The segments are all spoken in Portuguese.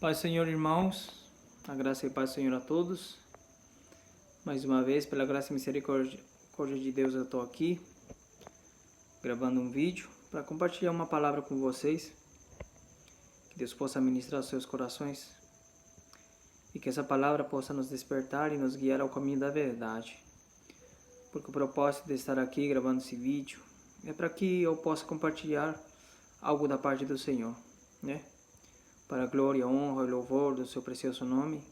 Pai, Senhor, irmãos, a graça e paz do Senhor a todos. Mais uma vez, pela graça e misericórdia de Deus, eu estou aqui, gravando um vídeo para compartilhar uma palavra com vocês. Que Deus possa ministrar os seus corações e que essa palavra possa nos despertar e nos guiar ao caminho da verdade. Porque o propósito de estar aqui gravando esse vídeo é para que eu possa compartilhar algo da parte do Senhor, né? Para a glória, honra e louvor do seu precioso nome,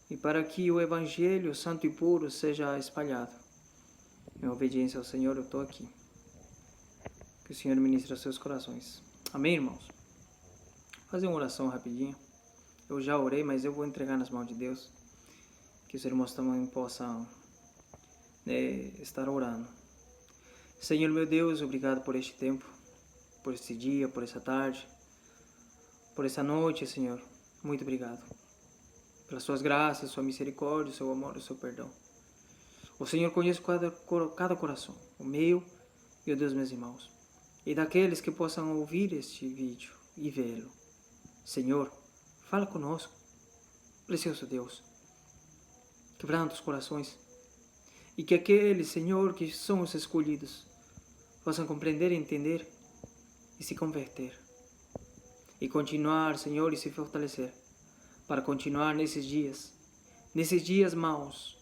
e para que o Evangelho santo e puro seja espalhado. Em obediência ao Senhor, eu estou aqui. Que o Senhor ministre aos seus corações. Amém, irmãos? Vou fazer uma oração rapidinho. Eu já orei, mas eu vou entregar nas mãos de Deus. Que os irmãos também possam estar orando. Senhor meu Deus, obrigado por este tempo, por este dia, por essa tarde, por essa noite, Senhor. Muito obrigado. Pelas suas graças, sua misericórdia, seu amor e seu perdão. O Senhor conhece cada coração, o meu e o dos meus irmãos, e daqueles que possam ouvir este vídeo e vê-lo. Senhor, fala conosco, precioso Deus. Quebranta os corações, e que aqueles, Senhor, que são os escolhidos, possam compreender e entender e se converter. E continuar, Senhor, e se fortalecer, para continuar nesses dias maus,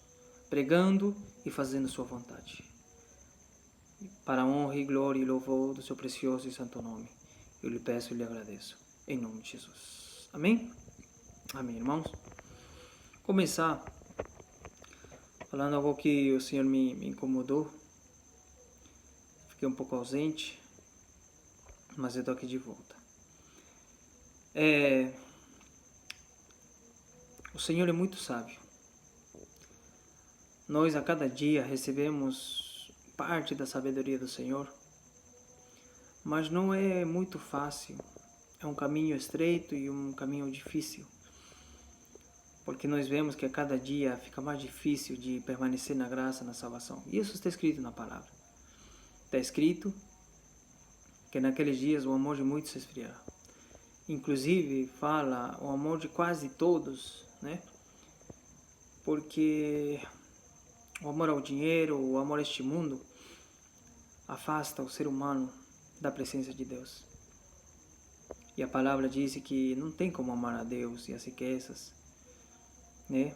pregando e fazendo sua vontade. Para a honra e glória e louvor do seu precioso e santo nome, eu lhe peço e lhe agradeço, em nome de Jesus. Amém? Amém, irmãos? Começar falando algo que o Senhor me incomodou. Fiquei um pouco ausente, mas eu estou aqui de volta. O Senhor é muito sábio. Nós a cada dia recebemos parte da sabedoria do Senhor, mas não é muito fácil. É um caminho estreito e um caminho difícil, porque nós vemos que a cada dia fica mais difícil de permanecer na graça, na salvação. Isso está escrito na palavra. Está escrito que naqueles dias o amor de muitos se esfriará. Inclusive fala o amor de quase todos, né? Porque o amor ao dinheiro, o amor a este mundo, afasta o ser humano da presença de Deus. E a palavra diz que não tem como amar a Deus e as riquezas, né?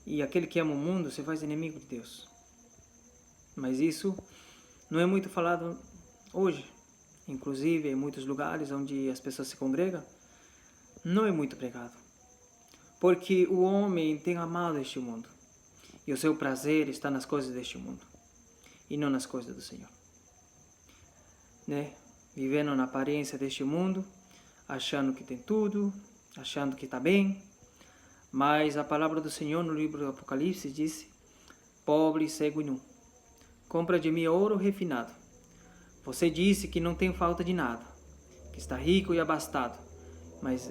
E aquele que ama o mundo se faz inimigo de Deus. Mas isso não é muito falado hoje. Inclusive em muitos lugares onde as pessoas se congregam, não é muito pregado. Porque o homem tem amado este mundo. E o seu prazer está nas coisas deste mundo. E não nas coisas do Senhor. Né? Vivendo na aparência deste mundo, achando que tem tudo, achando que está bem. Mas a palavra do Senhor no livro do Apocalipse diz: pobre, cego e nu, compra de mim ouro refinado. Você disse que não tem falta de nada, que está rico e abastado. Mas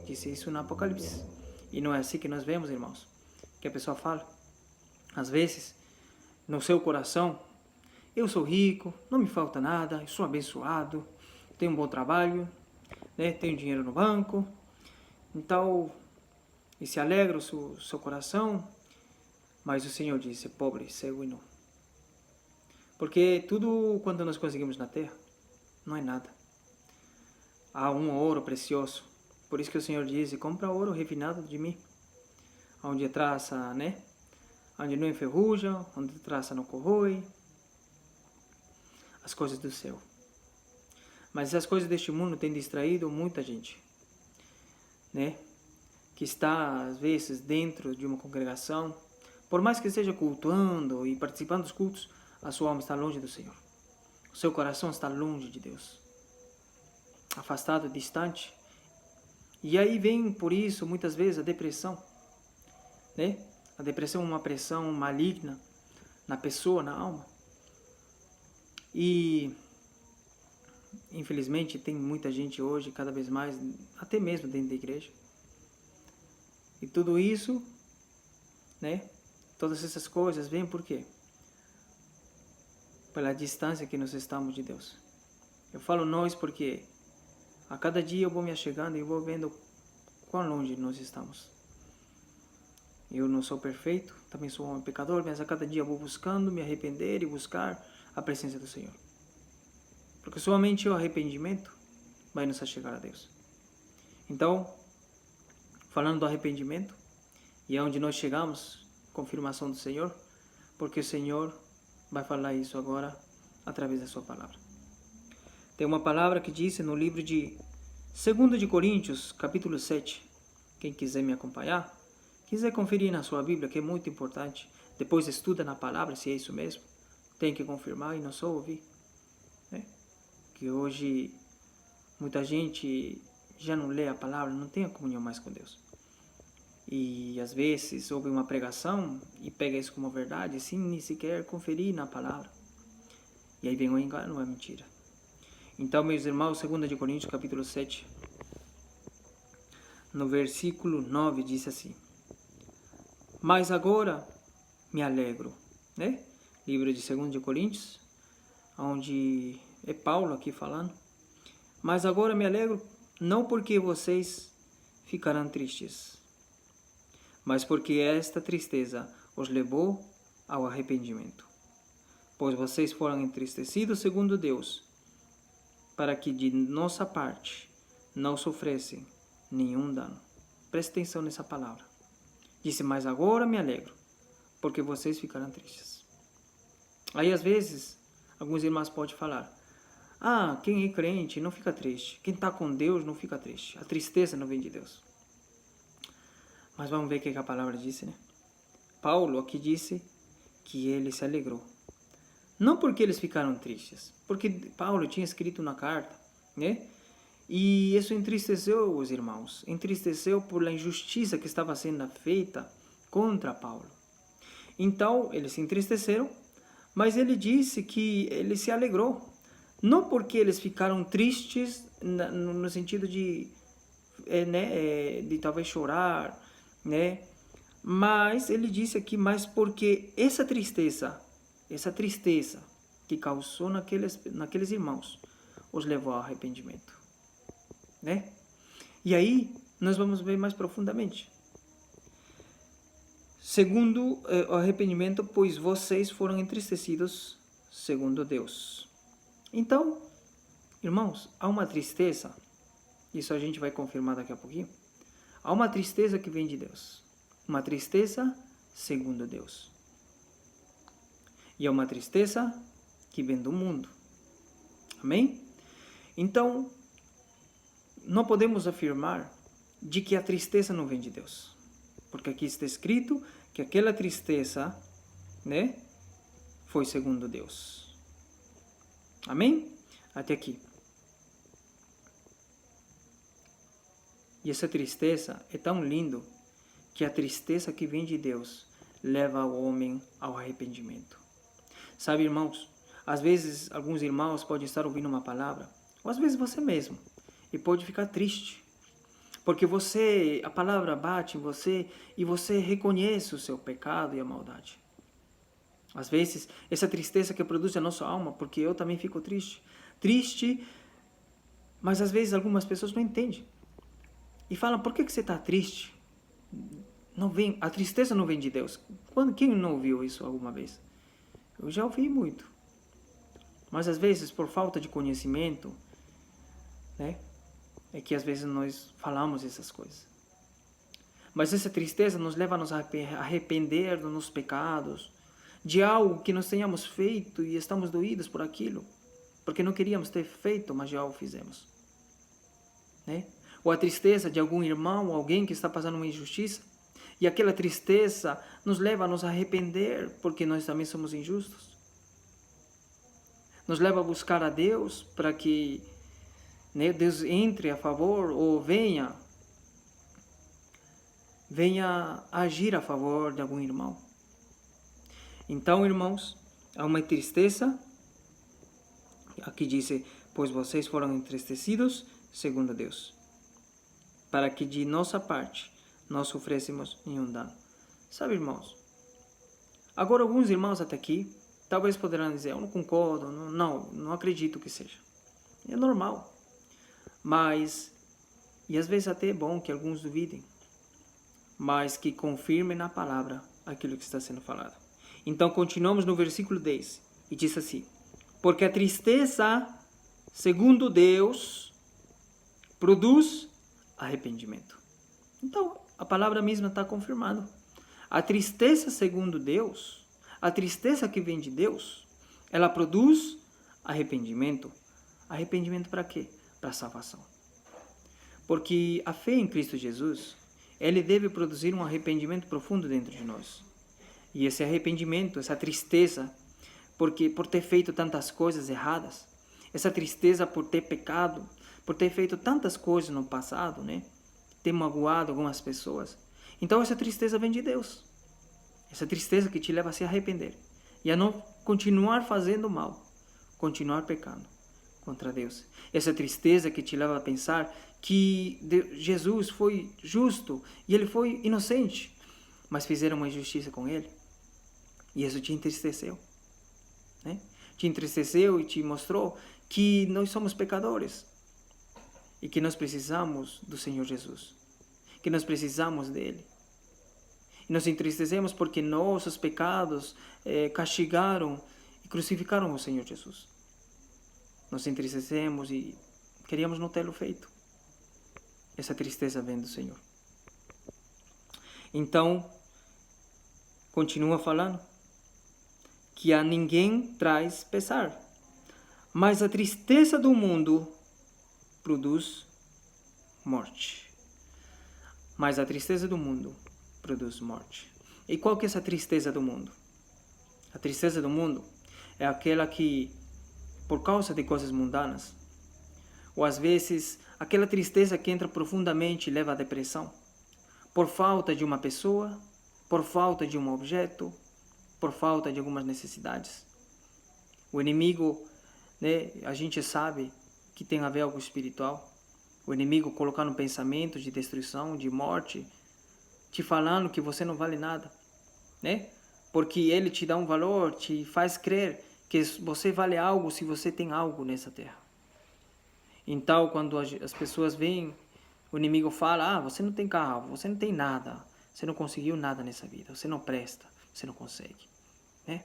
disse isso no Apocalipse. E não é assim que nós vemos, irmãos. Que a pessoa fala, às vezes, no seu coração: eu sou rico, não me falta nada, eu sou abençoado, tenho um bom trabalho, né, tenho dinheiro no banco. Então, e se alegra o seu coração. Mas o Senhor disse: pobre, cego e nu. Porque tudo quanto nós conseguimos na terra não é nada. Há um ouro precioso. Por isso que o Senhor diz: compra ouro refinado de mim, onde a traça, né? Onde não enferruja, onde a traça não corrói. As coisas do céu. Mas as coisas deste mundo têm distraído muita gente, né? Que está às vezes dentro de uma congregação, por mais que esteja cultuando e participando dos cultos, a sua alma está longe do Senhor. O seu coração está longe de Deus. Afastado, distante. E aí vem, por isso, muitas vezes, a depressão. Né? A depressão é uma pressão maligna na pessoa, na alma. E, infelizmente, tem muita gente hoje, cada vez mais, até mesmo dentro da igreja. E tudo isso, né? Todas essas coisas vêm por quê? Pela distância que nós estamos de Deus. Eu falo nós porque a cada dia eu vou me achegando e vou vendo quão longe nós estamos. Eu não sou perfeito, também sou um pecador, mas a cada dia vou buscando me arrepender e buscar a presença do Senhor. Porque somente o arrependimento vai nos chegar a Deus. Então, falando do arrependimento, e é onde nós chegamos, confirmação do Senhor, porque o Senhor vai falar isso agora através da sua palavra. Tem uma palavra que diz no livro de 2 de Coríntios, capítulo 7. Quem quiser me acompanhar, quiser conferir na sua Bíblia, que é muito importante, depois estuda na palavra se é isso mesmo, tem que confirmar e não só ouvir. Que hoje muita gente já não lê a palavra, não tem a comunhão mais com Deus. E às vezes ouve uma pregação e pega isso como verdade, sem nem sequer conferir na palavra. E aí vem o engano, é mentira. Então, meus irmãos, 2 de Coríntios, capítulo 7, no versículo 9, diz assim: Mas agora me alegro, né? Livro de 2 de Coríntios, onde é Paulo aqui falando. Mas agora me alegro, não porque vocês ficarão tristes, mas porque esta tristeza os levou ao arrependimento. Pois vocês foram entristecidos segundo Deus, para que de nossa parte não sofressem nenhum dano. Preste atenção nessa palavra. Disse, mas agora me alegro, porque vocês ficarão tristes. Aí às vezes, alguns irmãos podem falar, quem é crente não fica triste. Quem está com Deus não fica triste. A tristeza não vem de Deus. Mas vamos ver o que a palavra disse, né? Paulo aqui disse que ele se alegrou. Não porque eles ficaram tristes, porque Paulo tinha escrito na carta, né? E isso entristeceu os irmãos. Entristeceu por a injustiça que estava sendo feita contra Paulo. Então, eles se entristeceram, mas ele disse que ele se alegrou. Não porque eles ficaram tristes no sentido de talvez chorar, né? Mas ele disse aqui, mas porque essa tristeza que causou naqueles irmãos os levou ao arrependimento, né? E aí nós vamos ver mais profundamente. Segundo o arrependimento, pois vocês foram entristecidos segundo Deus. Então, irmãos, há uma tristeza, isso a gente vai confirmar daqui a pouquinho, há uma tristeza que vem de Deus, uma tristeza segundo Deus. E é uma tristeza que vem do mundo. Amém? Então, não podemos afirmar de que a tristeza não vem de Deus. Porque aqui está escrito que aquela tristeza, né, foi segundo Deus. Amém? Até aqui. E essa tristeza é tão lindo que a tristeza que vem de Deus leva o homem ao arrependimento. Sabe, irmãos, às vezes alguns irmãos podem estar ouvindo uma palavra, ou às vezes você mesmo, e pode ficar triste, porque a palavra bate em você e você reconhece o seu pecado e a maldade. Às vezes, essa tristeza que produz a nossa alma, porque eu também fico triste, mas às vezes algumas pessoas não entendem. E falam, por que você está triste? A tristeza não vem de Deus. Quem não ouviu isso alguma vez? Eu já ouvi muito. Mas às vezes, por falta de conhecimento, né, é que às vezes nós falamos essas coisas. Mas essa tristeza nos leva a nos arrepender dos nossos pecados, de algo que nós tenhamos feito e estamos doídos por aquilo, porque não queríamos ter feito, mas já o fizemos. Né? Ou a tristeza de algum irmão, alguém que está passando uma injustiça, e aquela tristeza nos leva a nos arrepender, porque nós também somos injustos. Nos leva a buscar a Deus para que, né, Deus entre a favor ou venha agir a favor de algum irmão. Então, irmãos, há uma tristeza, aqui diz, pois vocês foram entristecidos segundo Deus, para que de nossa parte não sofrêssemos nenhum dano. Sabe, irmãos, agora alguns irmãos até aqui, talvez poderão dizer, eu não concordo, não acredito que seja. É normal. Mas E às vezes até é bom que alguns duvidem, mas que confirmem na palavra aquilo que está sendo falado. Então continuamos no versículo 10 e diz assim: porque a tristeza, segundo Deus, produz arrependimento. Então a palavra mesma está confirmando. A tristeza, segundo Deus, a tristeza que vem de Deus, ela produz arrependimento. Arrependimento para quê? Para a salvação. Porque a fé em Cristo Jesus, ele deve produzir um arrependimento profundo dentro de nós. E esse arrependimento, essa tristeza, porque por ter feito tantas coisas erradas, essa tristeza por ter pecado, por ter feito tantas coisas no passado, né? Ter magoado algumas pessoas. Então essa tristeza vem de Deus. Essa tristeza que te leva a se arrepender e a não continuar fazendo mal, continuar pecando contra Deus. Essa tristeza que te leva a pensar que Jesus foi justo e ele foi inocente, mas fizeram uma injustiça com ele. E isso te entristeceu, né? Te entristeceu e te mostrou que nós somos pecadores e que nós precisamos do Senhor Jesus, que nós precisamos dele. E nos entristecemos porque nossos pecados castigaram e crucificaram o Senhor Jesus. Nos entristecemos e queríamos não tê-lo feito. Essa tristeza vem do Senhor. Então, continua falando que a ninguém traz pesar, mas a tristeza do mundo produz morte. Mas a tristeza do mundo produz morte. E qual que é essa tristeza do mundo? A tristeza do mundo é aquela que, por causa de coisas mundanas, ou às vezes aquela tristeza que entra profundamente e leva à depressão, por falta de uma pessoa, por falta de um objeto, por falta de algumas necessidades. O inimigo, né, a gente sabe que tem a ver algo espiritual. O inimigo colocando pensamentos de destruição, de morte, te falando que você não vale nada, né? Porque ele te dá um valor, te faz crer que você vale algo se você tem algo nessa terra. Então, quando as pessoas veem, o inimigo fala: você não tem carro, você não tem nada, você não conseguiu nada nessa vida, você não presta, você não consegue, né?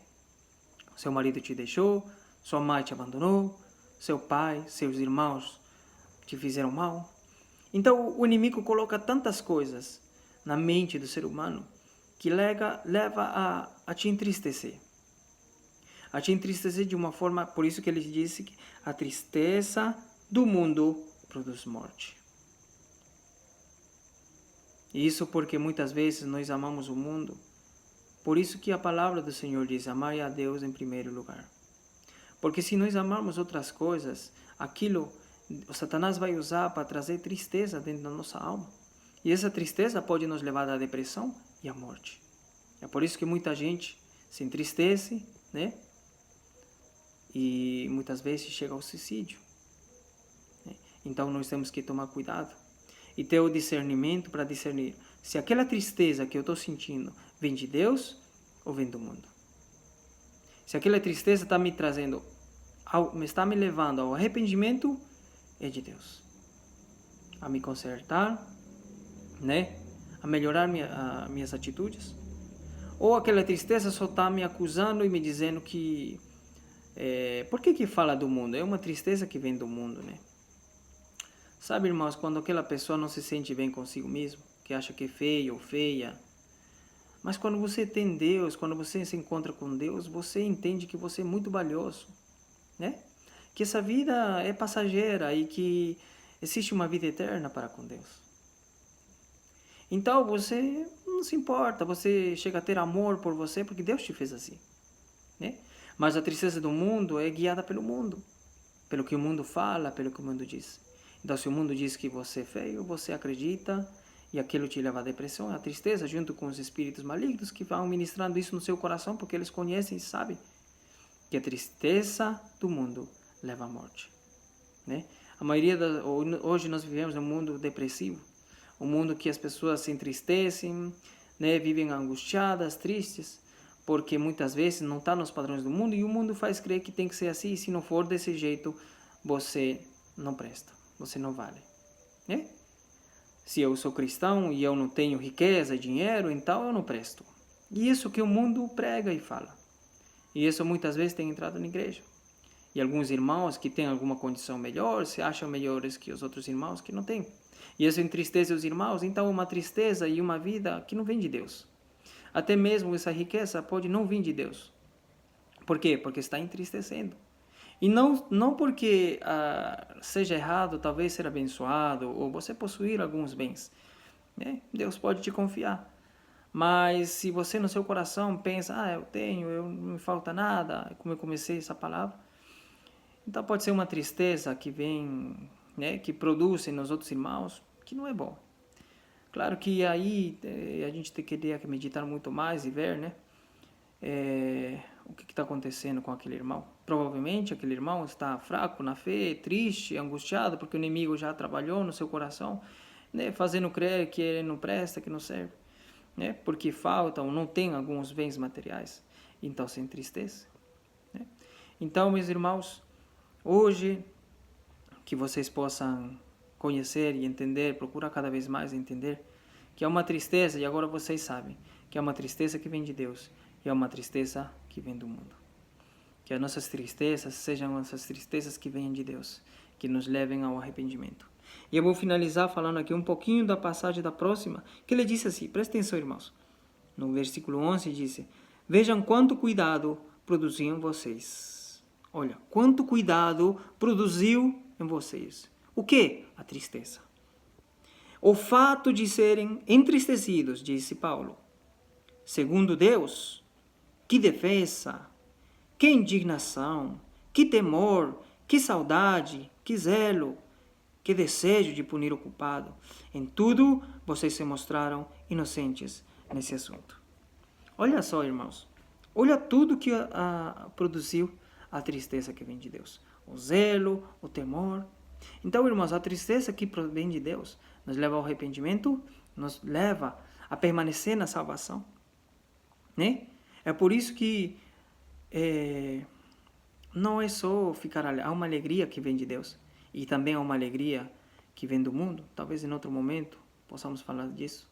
Seu marido te deixou, sua mãe te abandonou, seu pai, seus irmãos te fizeram mal. Então, o inimigo coloca tantas coisas na mente do ser humano que leva a te entristecer. A te entristecer de uma forma, por isso que ele disse que a tristeza do mundo produz morte. Isso porque muitas vezes nós amamos o mundo. Por isso que a palavra do Senhor diz: amai a Deus em primeiro lugar. Porque se nós amarmos outras coisas, aquilo o Satanás vai usar para trazer tristeza dentro da nossa alma. E essa tristeza pode nos levar à depressão e à morte. É por isso que muita gente se entristece, né? E muitas vezes chega ao suicídio. Então nós temos que tomar cuidado e ter o discernimento para discernir se aquela tristeza que eu estou sentindo vem de Deus ou vem do mundo. Se aquela tristeza está me trazendo, está me levando ao arrependimento, é de Deus. A me consertar, né? A melhorar minhas atitudes. Ou aquela tristeza só está me acusando e me dizendo que... por que fala do mundo? É uma tristeza que vem do mundo, né? Sabe, irmãos, quando aquela pessoa não se sente bem consigo mesmo, que acha que é feio ou feia, mas quando você tem Deus, quando você se encontra com Deus, você entende que você é muito valioso, né? Que essa vida é passageira e que existe uma vida eterna para com Deus. Então você não se importa, você chega a ter amor por você porque Deus te fez assim, né? Mas a tristeza do mundo é guiada pelo mundo, pelo que o mundo fala, pelo que o mundo diz. Então, se o mundo diz que você é feio, você acredita e aquilo te leva à depressão, à tristeza, junto com os espíritos malignos que vão ministrando isso no seu coração, porque eles conhecem e sabem que a tristeza do mundo leva à morte, né? A maioria hoje nós vivemos num mundo depressivo, um mundo que as pessoas se entristecem, né? Vivem angustiadas, tristes, porque muitas vezes não está nos padrões do mundo e o mundo faz crer que tem que ser assim, e se não for desse jeito, você não presta. Você não vale, né? Se eu sou cristão e eu não tenho riqueza e dinheiro, então eu não presto. E isso que o mundo prega e fala. E isso muitas vezes tem entrado na igreja. E alguns irmãos que têm alguma condição melhor se acham melhores que os outros irmãos que não têm. E isso entristece os irmãos. Então, uma tristeza e uma vida que não vem de Deus. Até mesmo essa riqueza pode não vir de Deus. Por quê? Porque está entristecendo. E não porque seja errado talvez ser abençoado ou você possuir alguns bens. Né? Deus pode te confiar. Mas se você no seu coração pensa, eu tenho, não me falta nada, como eu comecei essa palavra, então pode ser uma tristeza que vem, né, que produzem nos outros irmãos, que não é bom. Claro que aí a gente tem que meditar muito mais e ver, né, o que está acontecendo com aquele irmão. Provavelmente aquele irmão está fraco na fé, triste, angustiado, porque o inimigo já trabalhou no seu coração, né, fazendo crer que ele não presta, que não serve, né, porque faltam, não tem alguns bens materiais, então se entristece. Né? Então, meus irmãos, hoje que vocês possam conhecer e entender, procurar cada vez mais entender que é uma tristeza, e agora vocês sabem, que é uma tristeza que vem de Deus e é uma tristeza que vem do mundo. Que as nossas tristezas sejam essas tristezas que vêm de Deus, que nos levem ao arrependimento. E eu vou finalizar falando aqui um pouquinho da passagem da próxima, que ele disse assim, presta atenção, irmãos. No versículo 11 diz, vejam quanto cuidado produziam vocês. Olha, quanto cuidado produziu em vocês. O quê? A tristeza. O fato de serem entristecidos, disse Paulo. Segundo Deus, que defesa, que indignação, que temor, que saudade, que zelo, que desejo de punir o culpado. Em tudo, vocês se mostraram inocentes nesse assunto. Olha só, irmãos. Olha tudo que produziu a tristeza que vem de Deus. O zelo, o temor. Então, irmãos, a tristeza que vem de Deus nos leva ao arrependimento, nos leva a permanecer na salvação. Né? É por isso que não é só ficar ali. Há uma alegria que vem de Deus. E também há uma alegria que vem do mundo. Talvez em outro momento possamos falar disso.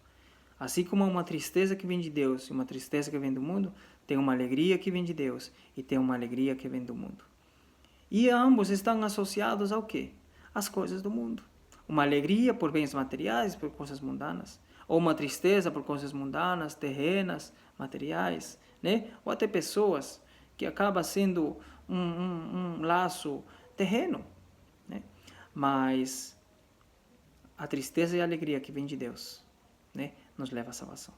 Assim como há uma tristeza que vem de Deus e uma tristeza que vem do mundo, tem uma alegria que vem de Deus e tem uma alegria que vem do mundo. E ambos estão associados ao quê? Às coisas do mundo. Uma alegria por bens materiais, por coisas mundanas. Ou uma tristeza por coisas mundanas, terrenas, materiais. Né? Ou até pessoas que acaba sendo um laço terreno. Né? Mas a tristeza e a alegria que vem de Deus, né, nos leva à salvação.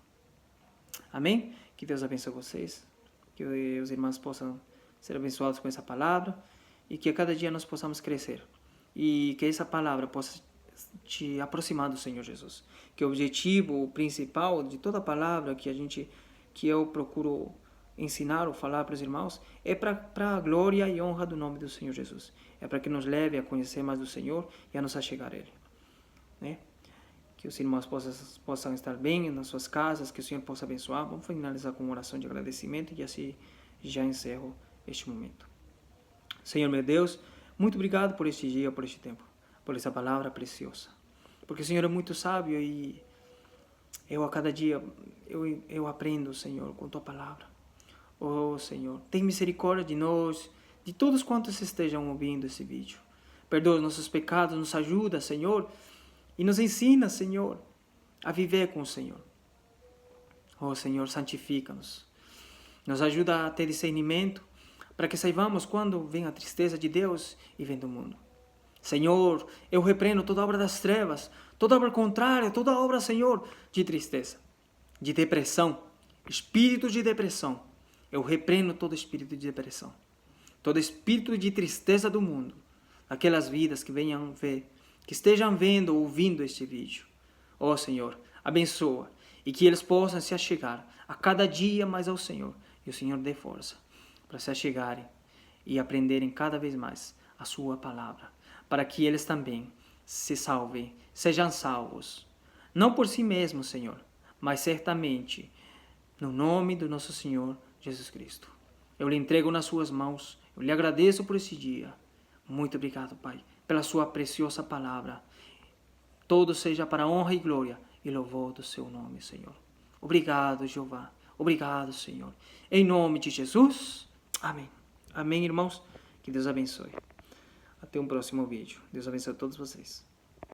Amém? Que Deus abençoe vocês, que os irmãos possam ser abençoados com essa palavra e que a cada dia nós possamos crescer e que essa palavra possa te aproximar do Senhor Jesus. Que o objetivo principal de toda a palavra que eu procuro ensinar ou falar para os irmãos é para a glória e honra do nome do Senhor Jesus. É para que nos leve a conhecer mais do Senhor e a nos achegar a Ele. Né? Que os irmãos possam estar bem nas suas casas, que o Senhor possa abençoar. Vamos finalizar com uma oração de agradecimento e assim já encerro este momento. Senhor meu Deus, muito obrigado por este dia, por este tempo, por essa palavra preciosa. Porque o Senhor é muito sábio e eu a cada dia eu aprendo, Senhor, com Tua palavra. Oh, Senhor, tem misericórdia de nós, de todos quantos estejam ouvindo esse vídeo. Perdoa os nossos pecados, nos ajuda, Senhor, e nos ensina, Senhor, a viver com o Senhor. Oh, Senhor, santifica-nos. Nos ajuda a ter discernimento, para que saibamos quando vem a tristeza de Deus e vem do mundo. Senhor, eu repreendo toda obra das trevas, toda obra contrária, toda obra, Senhor, de tristeza, de depressão, espírito de depressão. Eu repreendo todo espírito de depressão, todo espírito de tristeza do mundo, aquelas vidas que venham ver, que estejam vendo ou ouvindo este vídeo. Ó Senhor, abençoa e que eles possam se achegar a cada dia mais ao Senhor e o Senhor dê força para se achegarem e aprenderem cada vez mais a sua palavra, para que eles também se salvem, sejam salvos, não por si mesmos, Senhor, mas certamente no nome do nosso Senhor Jesus Cristo. Eu lhe entrego nas suas mãos, eu lhe agradeço por esse dia. Muito obrigado, Pai, pela sua preciosa palavra. todo seja para a honra e glória e louvor do seu nome, Senhor. Obrigado, Jeová. Obrigado, Senhor. Em nome de Jesus. Amém. Amém, irmãos. Que Deus abençoe. Até um próximo vídeo. Deus abençoe a todos vocês.